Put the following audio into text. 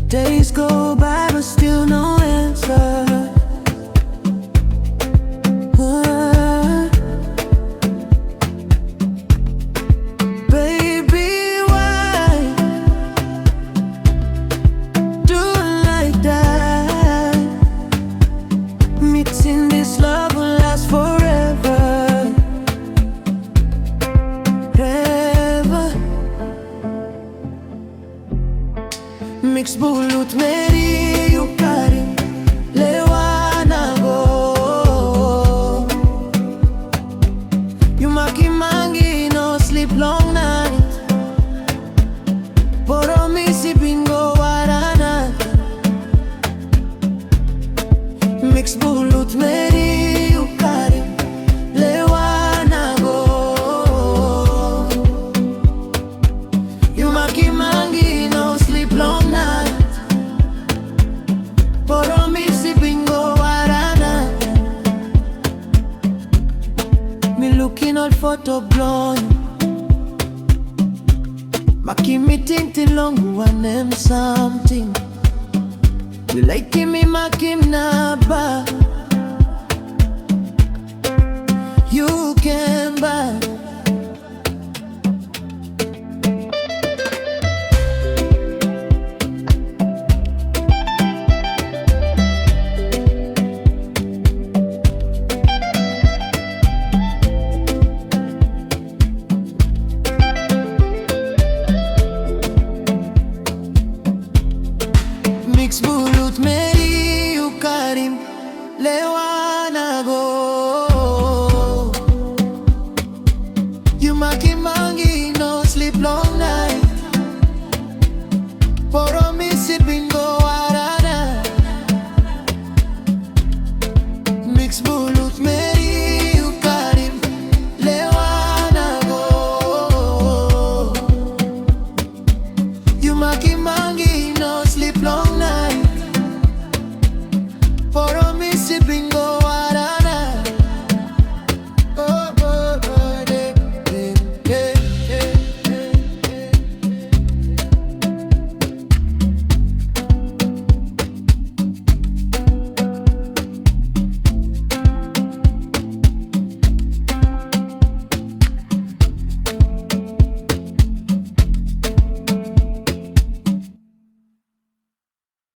Days go by but still no answer. Baby, why do it like that? Mixing this love will last forever, ever. Mix bulut meri ukari lewanago. You maki mangi no sleep long night. Poro misi bingo warana. Mix bulut meri ukari lewanago. You maki mangi no sleep long night. Me looking out photo blowing. Maki me think till long one them something. You like me maki na ba. You can buy. Mix bulut meri ukarim lewanago. You maki mangi no sleep long night. Poro misi bingo